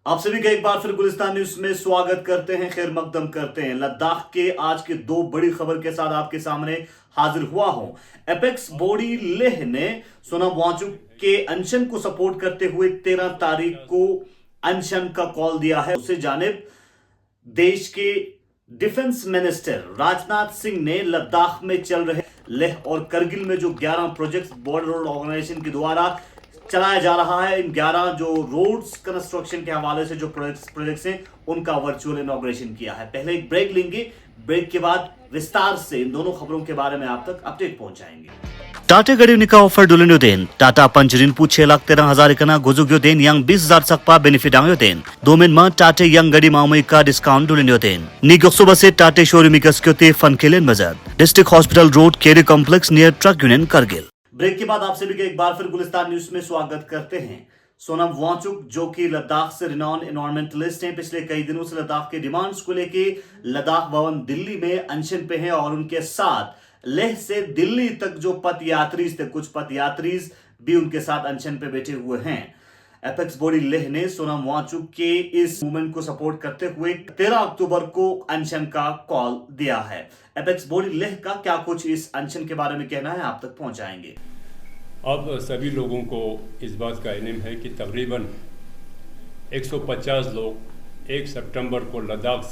आप सभी का एक बार फिर गुलिस्तान न्यूज में स्वागत करते हैं, खैर मकदम करते हैं। लद्दाख के आज के दो बड़ी खबर के साथ आपके सामने हाजिर हुआ हूं। एपेक्स बॉडी लेह ने सोनम वांगचुक के अनशन को सपोर्ट करते हुए 13 तारीख को अनशन का कॉल दिया है। उससे जानिब देश के डिफेंस मिनिस्टर राजनाथ सिंह ने लद्दाख में चल रहे लेह और करगिल में जो 11 प्रोजेक्ट्स बॉर्डर रोड ऑर्गेनाइजेशन के द्वारा चलाया जा रहा है, इन 11 जो रोड्स कंस्ट्रक्शन के हवाले से जो प्रोजेक्ट्स हैं उनका वर्चुअल इनॉग्रेशन किया है। पहले एक ब्रेक लेंगे, ब्रेक के बाद विस्तार से इन दोनों खबरों के बारे में आप तक अपडेट पहुंचाएंगे। टाटा गरीबनिका ऑफर डुलेन्यो देन टाटा पंचरिन पु 6,13,000 इकना गुजुग्यो then yang 20,000 sakpa benefit angyo den domain ma टाटे yang गडी मामई का डिस्काउंट डुलेन्यो देन नि गक्सोबा से टाटे शोरूम कसक्योते फन केलेन बाजार डिस्ट्रिक्ट हॉस्पिटल रोड केरी complex near truck union Kargil. Break के बाद आप सभी का एक बार फिर गुलिस्तान न्यूज में स्वागत करते हैं। सोनम वांगचुक जो कि लद्दाख से रिनॉन एनवायरमेंटलिस्ट हैं, पिछले कई दिनों से लद्दाख के डिमांड्स को लेके लद्दाख भवन दिल्ली में अनशन पे हैं और उनके साथ लेह से दिल्ली तक जो पथ यात्रीज थे, कुछ पथ यात्रीज भी उनके साथ अनशन पे बैठे हुए हैं। एपेक्स बॉडी लेह ने सोनम वांगचुक के इस मूवमेंट को सपोर्ट करते हुए 13 अक्टूबर को अनशन का कॉल दिया है। एपेक्स बॉडी लेह का क्या कुछ इस अनशन के बारे में कहना है, आप तक पहुंचाएंगे। अब सभी लोगों को इस बात का इल्म है कि तकरीबन 150 लोग 1 सितंबर को लद्दाख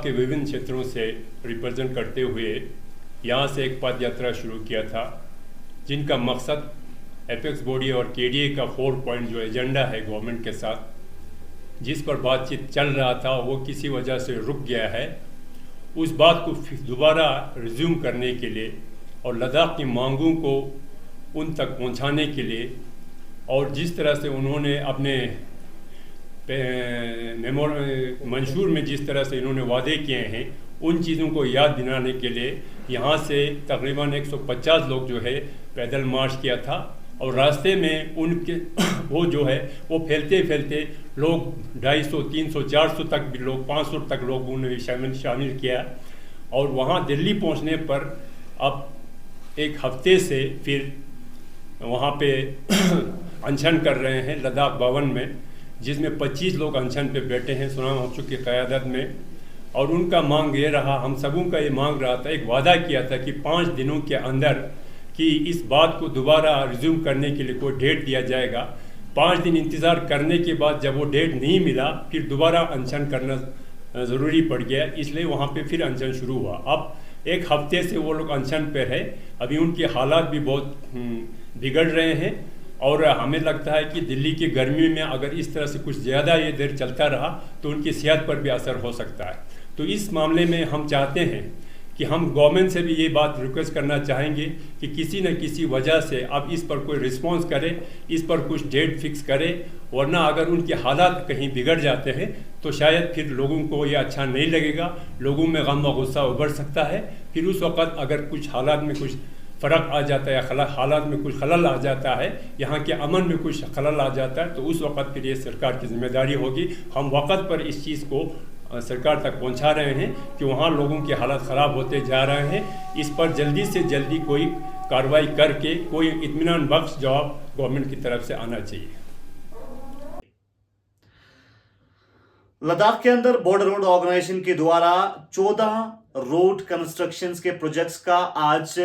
के विभिन्न क्षेत्रों से रिप्रेजेंट करते हुए यहाँ से एक पद यात्रा शुरू किया था, जिनका मकसद एपेक्स बॉडी और केडीए का 4 पॉइंट जो एजेंडा है गवर्नमेंट के साथ, जिस पर बातचीत चल रहा था वो किसी वजह से रुक गया है, उस बात को दोबारा रिज्यूम करने के लिए और लद्दाख की मांगों को उन तक पहुंचाने के लिए और जिस तरह से उन्होंने अपने मंशूर में जिस तरह से इन्होंने वादे किए हैं उन चीज़ों को याद दिलाने के लिए यहाँ से तकरीबन 150 लोग जो है पैदल मार्च किया था और रास्ते में उनके वो जो है वो फैलते फैलते लोग 250, 300, 400 तक भी लोग 500 तक लोगों ने शामिल किया और वहाँ दिल्ली पहुँचने पर अब एक हफ्ते से फिर वहाँ पे अनशन कर रहे हैं लद्दाख भवन में, जिसमें 25 लोग अनशन पे बैठे हैं सोनम वांगचुक की क़यादत में। और उनका मांग ये रहा, हम सबों का ये मांग रहा था, एक वादा किया था कि 5 दिनों के अंदर कि इस बात को दोबारा रिज्यूम करने के लिए कोई डेट दिया जाएगा। 5 दिन इंतज़ार करने के बाद जब वो डेट नहीं मिला फिर दोबारा अनशन करना ज़रूरी पड़ गया, इसलिए वहाँ पे फिर अनशन शुरू हुआ। अब एक हफ्ते से वो लोग अनशन पर है, अभी उनके हालात भी बहुत बिगड़ रहे हैं और हमें लगता है कि दिल्ली की गर्मी में अगर इस तरह से कुछ ज़्यादा ये देर चलता रहा तो उनकी सेहत पर भी असर हो सकता है। तो इस मामले में हम चाहते हैं कि हम गवर्नमेंट से भी ये बात रिक्वेस्ट करना चाहेंगे कि किसी न किसी वजह से अब इस पर कोई रिस्पांस करे, इस पर कुछ डेट फिक्स करे, वरना अगर उनके हालात कहीं बिगड़ जाते हैं तो शायद फिर लोगों को ये अच्छा नहीं लगेगा, लोगों में गम व गुस्सा उभर सकता है। फिर उस वक़्त अगर कुछ हालात में कुछ फ़र्क आ जाता है या हालात में कुछ खलल आ जाता है, यहाँ के अमन में कुछ खलल आ जाता है, तो उस वक़्त फिर ये सरकार की जिम्मेदारी होगी। हम वक़्त पर इस चीज़ को सरकार तक पहुँचा रहे हैं कि वहाँ लोगों के हालात ख़राब होते जा रहे हैं, इस पर जल्दी से जल्दी कोई कार्रवाई करके कोई इत्मीनान बख्श जवाब गवर्नमेंट की तरफ से आना चाहिए। लद्दाख के अंदर बॉर्डर रोड ऑर्गेनाइजेशन के द्वारा 14 रोड कंस्ट्रक्शंस के प्रोजेक्ट्स का आज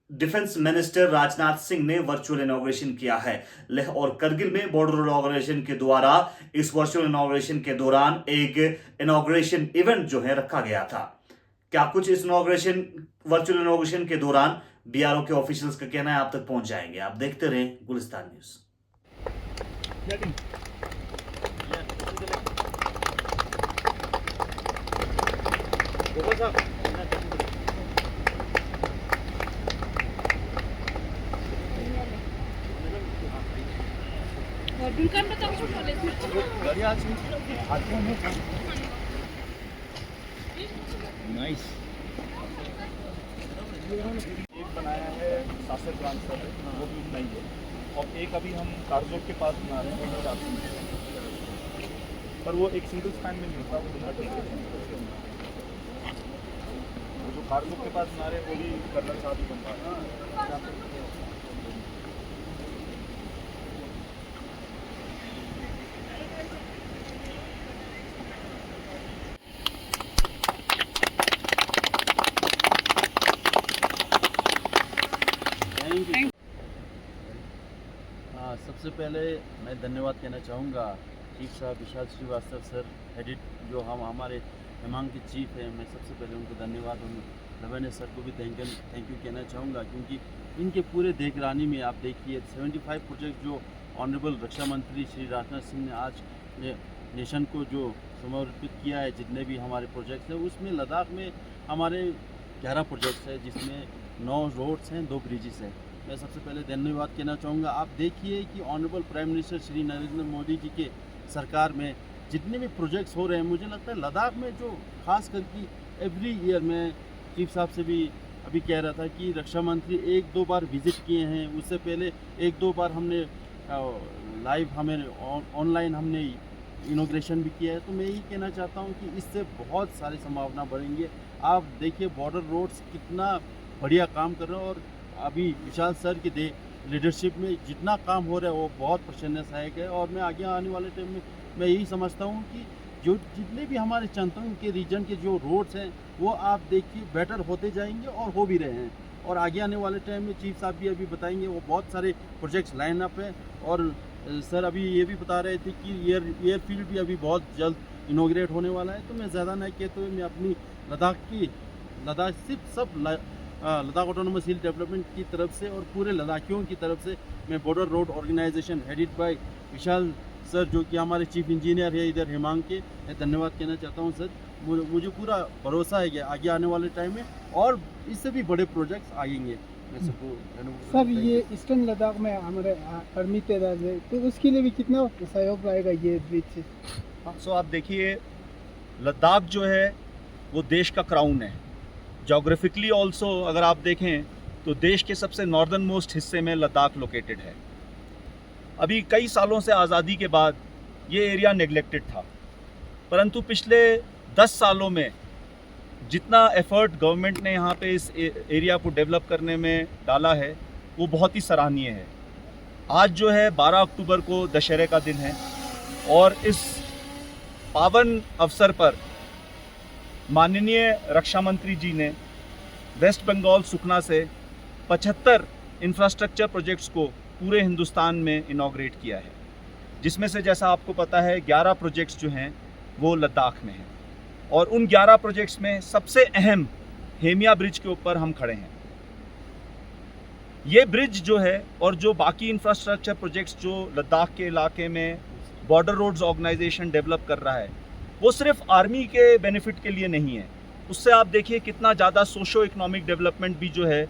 डिफेंस मिनिस्टर राजनाथ सिंह ने वर्चुअल इनॉग्रेशन किया है। लेह और करगिल में बॉर्डर रोड ऑर्गेनाइजेशन के द्वारा इस वर्चुअल इनॉग्रेशन के दौरान एक इनॉग्रेशन इवेंट जो है रखा गया था। क्या कुछ इस वर्चुअल इनॉग्रेशन के दौरान बीआरओ के ऑफिशियल्स का कहना है, आप तक पहुंच जाएंगे। आप देखते रहें गुलिस्तान न्यूज। नाइस। एक बनाया है सासर ट्रांसफर, वो भी नहीं है, और एक अभी हम कारजोक के पास बना रहे हैं, पर वो एक सिंगल स्पैन में नहीं होता, वो जो कारजोक के पास बना रहे हैं वो भी कर्नल साहब ही बन रहा है। सबसे पहले मैं धन्यवाद कहना चाहूँगा चीफ साहब विशाल श्रीवास्तव सर एडिट जो हमारे हिमांग के चीफ हैं, मैं सबसे पहले उनको धन्यवाद उन लवन्य सर को भी थैंक यू कहना चाहूँगा, क्योंकि इनके पूरे देखरानी में आप देखिए 75 प्रोजेक्ट जो ऑनरेबल रक्षा मंत्री श्री राजनाथ सिंह ने आज नेशन को जो समर्पित किया है, जितने भी हमारे प्रोजेक्ट्स हैं उसमें लद्दाख में हमारे 11 प्रोजेक्ट्स हैं, जिसमें 9 रोड्स हैं, 2 ब्रिजेस हैं। मैं सबसे पहले धन्यवाद कहना चाहूँगा। आप देखिए कि honourable prime minister Shri Narendra Modi ji के सरकार में जितने भी प्रोजेक्ट्स हो रहे हैं, मुझे लगता है लद्दाख में जो खास करके एवरी ईयर मैं चीफ साहब से भी अभी कह रहा था कि रक्षा मंत्री 1-2 बार विजिट किए हैं, उससे पहले 1-2 बार हमने लाइव हमें ऑनलाइन हमने इनॉग्रेशन भी किया है। तो मैं यही कहना चाहता हूँ कि इससे बहुत सारी संभावना बढ़ेंगे। आप देखिए बॉर्डर रोड्स कितना बढ़िया काम कर रहे हैं, और अभी विशाल सर के लीडरशिप में जितना काम हो रहा है वो बहुत प्रशंसनीय है। और मैं आगे आने वाले टाइम में मैं यही समझता हूँ कि जो जितने भी हमारे चंतंग के रीजन के जो रोड्स हैं वो आप देखिए बेटर होते जाएंगे और हो भी रहे हैं। और आगे आने वाले टाइम में चीफ साहब भी अभी बताएंगे, वो बहुत सारे प्रोजेक्ट्स लाइन अप है। और सर अभी ये भी बता रहे थे कि एयरफील्ड भी अभी बहुत जल्द इनॉग्रेट होने वाला है। तो मैं ज़्यादा नहीं कहते हुए मैं अपनी लद्दाख सिर्फ सब लद्दाख ऑटोनोमस हिल डेवलपमेंट की तरफ से और पूरे लद्दाखियों की तरफ से मैं border road organisation headed by Vishal sir जो कि हमारे चीफ इंजीनियर है इधर हिमांग के, मैं धन्यवाद कहना चाहता हूँ सर। मुझे पूरा भरोसा है कि आगे आने वाले टाइम में और इससे भी बड़े प्रोजेक्ट्स आएंगे। मैं सबको सर ये ईस्टर्न लद्दाख में हमारे आर्मी तैनात है, तो उसके लिए भी कितना सहयोग रहेगा ये ब्रिज से? सो आप देखिए लद्दाख जो है वो देश का क्राउन है। जोग्राफिकली ऑल्सो अगर आप देखें तो देश के सबसे नॉर्दर्न मोस्ट हिस्से में लद्दाख लोकेटेड है। अभी कई सालों से आज़ादी के बाद ये एरिया नेग्लेक्टेड था, परंतु पिछले 10 सालों में जितना एफर्ट गवर्नमेंट ने यहाँ पे इस एरिया को डेवलप करने में डाला है वो बहुत ही सराहनीय है। आज जो है 12 अक्टूबर को दशहरे का दिन है और इस पावन अवसर पर माननीय रक्षा मंत्री जी ने वेस्ट बंगाल सुखना से 75 इंफ्रास्ट्रक्चर प्रोजेक्ट्स को पूरे हिंदुस्तान में इनॉग्रेट किया है, जिसमें से जैसा आपको पता है 11 प्रोजेक्ट्स जो हैं वो लद्दाख में हैं। और उन 11 प्रोजेक्ट्स में सबसे अहम हेमिया ब्रिज के ऊपर हम खड़े हैं। ये ब्रिज जो है और जो बाकी इंफ्रास्ट्रक्चर प्रोजेक्ट्स जो लद्दाख के इलाके में बॉर्डर रोड्स ऑर्गेनाइजेशन डेवलप कर रहा है वो सिर्फ आर्मी के बेनिफिट के लिए नहीं है। उससे आप देखिए कितना ज़्यादा सोशो इकोनॉमिक डेवलपमेंट भी जो है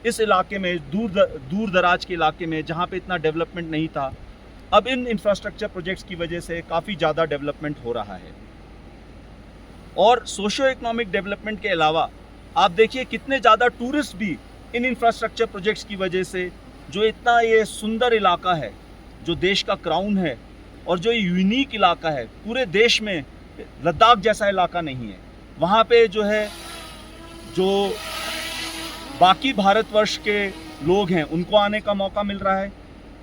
इस इलाके में दूर दराज के इलाके में जहाँ पे इतना डेवलपमेंट नहीं था, अब इन इंफ्रास्ट्रक्चर प्रोजेक्ट्स की वजह से काफ़ी ज़्यादा डेवलपमेंट हो रहा है। और सोशो इकोनॉमिक डेवलपमेंट के अलावा आप देखिए कितने ज़्यादा टूरिस्ट भी इन इंफ्रास्ट्रक्चर प्रोजेक्ट्स की वजह से, जो इतना ये सुंदर इलाका है जो देश का क्राउन है और जो यूनिक इलाका है, पूरे देश में लद्दाख जैसा इलाका नहीं है। वहाँ पे जो है जो बाकी भारतवर्ष के लोग हैं उनको आने का मौका मिल रहा है,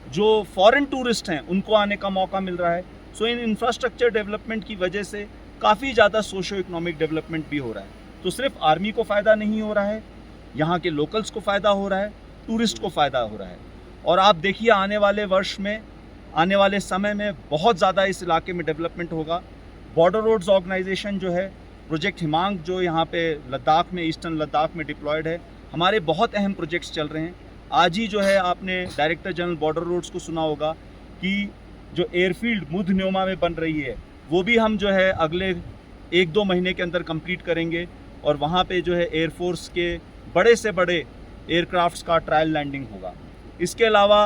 जो फॉरेन टूरिस्ट हैं उनको आने का मौका मिल रहा है। सो इन इंफ्रास्ट्रक्चर डेवलपमेंट की वजह से काफ़ी ज़्यादा सोशो इकोनॉमिक डेवलपमेंट भी हो रहा है। तो सिर्फ आर्मी को फ़ायदा नहीं हो रहा है, यहाँ के लोकल्स को फ़ायदा हो रहा है, टूरिस्ट को फ़ायदा हो रहा है। और आप देखिए आने वाले वर्ष में, आने वाले समय में बहुत ज़्यादा इस इलाके में डेवलपमेंट होगा। बॉर्डर रोड्स ऑर्गेनाइजेशन जो है, प्रोजेक्ट हिमांग जो यहाँ पे लद्दाख में, ईस्टर्न लद्दाख में डिप्लॉयड है, हमारे बहुत अहम प्रोजेक्ट्स चल रहे हैं। आज ही जो है आपने डायरेक्टर जनरल बॉर्डर रोड्स को सुना होगा कि जो एयरफील्ड मुध न्योमा में बन रही है वो भी हम जो है अगले 1-2 महीने के अंदर कंप्लीट करेंगे और वहाँ पे जो है एयरफोर्स के बड़े से बड़े एयरक्राफ्ट्स का ट्रायल लैंडिंग होगा। इसके अलावा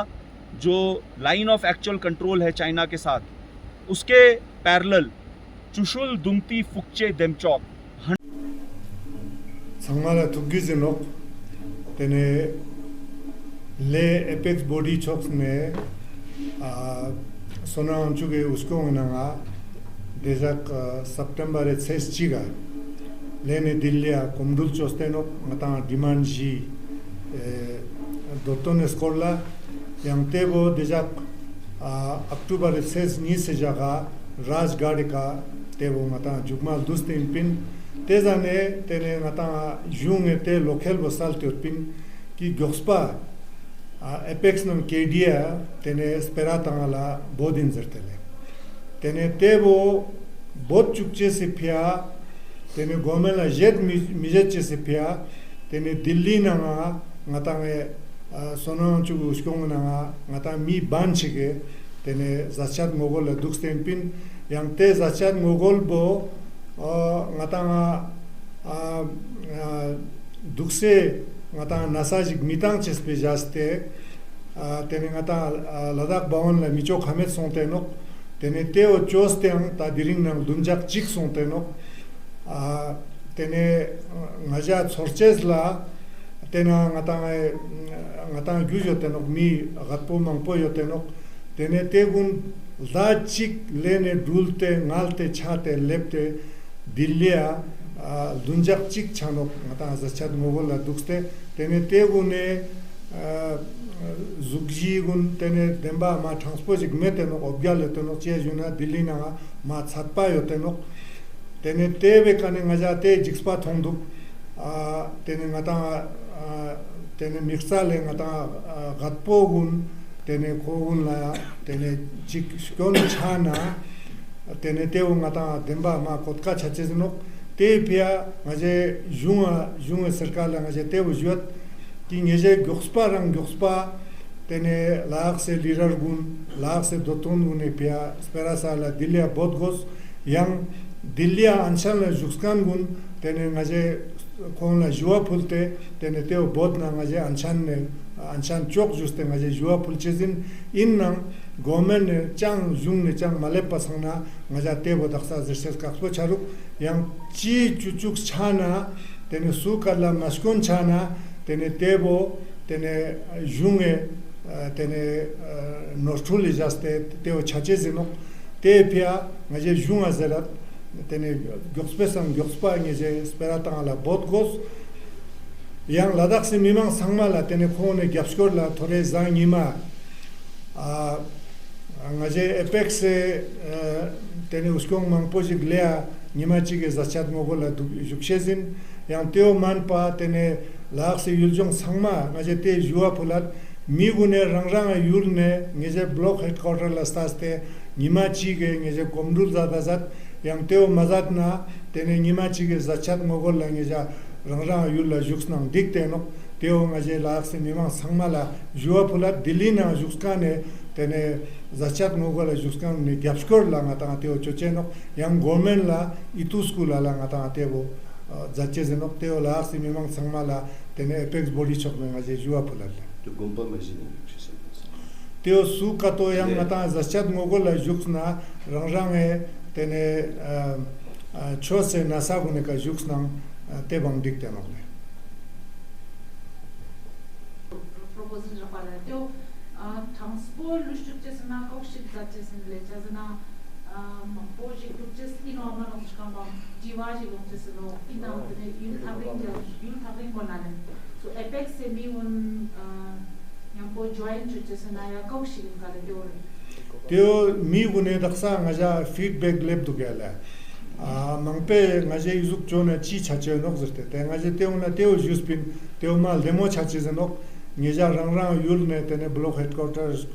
जो लाइन ऑफ एक्चुअल कंट्रोल है चाइना के साथ, उसके पैरेलल चुशुल दुमती फुकचे देमचौक 상마라 두기즈녹 तेने ले एपेक्स बॉडी चौक्स में सोना चुके उसको नंगा देजक सितंबर 6 चिगा लेने दिल्ली कुमडुल चोस्तेनो मता डिमांड जी दोतों स्कोला यंगते वो देजक अक्टूबर 6 नी से जगह राजगाड़ी का तेवो मता जुगमा दुस्तीन पिन तेजाने तेने मता यूंगे ते लोकल बसाल ते पिन की गोस्पा एपेक्स न केडिया तेने स्पेरा तंगला बोदिन जरतेले तेने तेबो बहुत चुकचे से फिया तेने गोमेला जेट मिजेचे से फिया तेने दिल्ली नंगा ngataंगे सोनो चुगु उसकोंग नंगा ngata मी बांचिगे तेने जाचात मोगल दुक्सटेम्पिन yang te जाचात मोगल बो ngataंगा दुक्से ngata नासाजिक मितांग चेस्पे जास्ते तेने ngata लद्दाख बावन ला मिचो खमेत सोंते नो तेने ते ओ चोस्तेंग ता दिरिंग नंग दुंजाक चिक सोंते नो तेने ngजा सोर्चेस ला तेना ngata gyujo तेनो मी गत्पो मंगपो यो तेनो तेने ते गुन ला चिक लेने डुलते ngalते छाते लेपते दिल्लिया दुंजाक चिक छानो ngata जाचात मोगल ला दुक्सते तेने ते गुने जुगजी गुन तेने देंबा मा ट्रांसपोजिक मेतेनो ऑब्याले तेनो चेजुना दिल्ली ना मा छातपा योतेनो तेने तेबे काने ngजा ते जिक्सपा थोंदुक तेने ngata तेने मिक्साले ngata गत्पो गुन तेने कोगुन ला तेने चिक स्कोन छाना तेने तेउ ngata देंबा मा कोटका छचेजनो ते पिया ngजे जुंगा सरकार ला ngजे तेउ जुत कि ngजे गुक्सपा तेने लाख से लीडर गुन लाख से दोतोन गुने पिया स्पेरा साला दिल्लिया बहुत गोस yang दिल्लिया अंचल जुस्कान गुन तेने ngजे कोन ला जुआ फुलते तेने तेउ बहुत ना ngजे अंचान चोक जुस्ते ngजे जुआ फुलचेजिन इन नंग गवर्नमेंट ने चांग जुंग ने चांग माले पसंगना ngजा तेबो दक्सा जसेस काक्सो चारुक yang ची चुचुक छाना तेने सुकला मस्कोन छाना तेने तेबो तेने जुंगे तेने नोस्टुली जास्ते तेओ छचेजिनो ते पिया ngजे जुंगा जरत तेने ग्योक्सपा ngजे स्पेरातांगला बहुत गोस yang लद्दाख से मिमांग सांगमाला तेने खोने ग्याप्सकोरला थोरे जांगिमा ngजे एपेक्स से तेने उसको मंगपोजिक लिया निमाचिगे जाचात मोगला जुक्शेजिन yang तेओ मानपा तेने लाख से युलजोंग सांगमा ngजे ते जुआ फुलात मिगुने रंगरंगा युलने ngजे ब्लॉक हेडक्वार्टर लास्तास्ते निमाचिगे ngजे कोमडुल जादाजात yang तेओ मजातना तेने निमाचिगे जाचात मोगला ngजा रंगरंगा युल जुक्सनांग दिक्तेनो तेओ ngजे लाख से मिमांग सांगमाला जुआ फुलात दिल्ली ना जुक्सकाने तेने जाचात मोगला जुक्सकान ने ग्याप्सकोर ला ngata तेओ चोचेनो yang गवर्नमेंट ला इतु स्कूल ला ngata तेओ जाचे जेनो तेओ लाख से मिमांग सांगमाला तेने एपेक्स बॉडी चोक में ngजे जुआ फुलात तो गुंपा मजीन तेओ सु कातो yang ngata जाचात मोगला जुक्सना रंगरंगे तेने छोसे नासा गुने का जुक्सनांग तेबांग दिक्तेनो proposal rapala teo transport lushtukchesna kokshik zatchesnle chazna mampoji tukches inoma nomskamba jiwaji gomchesno inamne yul thabing bonale so apex se mi un yampo join chesna ya kokshik kale teo mi gune daksa ngaja feedback lab du gala mangpe ngaje izuk chona chi chache nok zerte te ngaje teuna teo juspin teo mal demo chache zanok ngja rangrang yulne tene block headquarters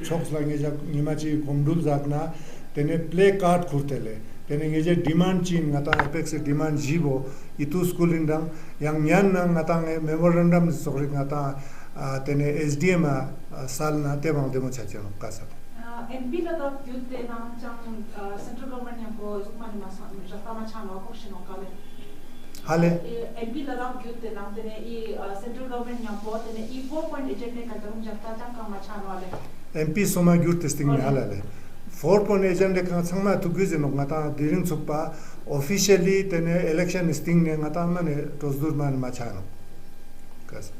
choks la ngja nimachi komdul zakna tene play card khurtele tene ngje demand chin ngata apex demand jibo itu school indang yang nyan nang ngata memorandum sokri ngata tene SDM salna te bang demo chache nok kasa MP ladakh youth te naam chang central government ya ko zukmani ma jastama chano kokshino kale hale MP ladakh youth te naam tene I central government ya ko tene I 4-point agenda ka tarum jasta chang ka ma chano ale MP soma gyur testing ne halale 4-point agenda ka changma tu gyje nok ngata diring chukpa officially tene election sting ne ngata mane tosdur man ma chano kas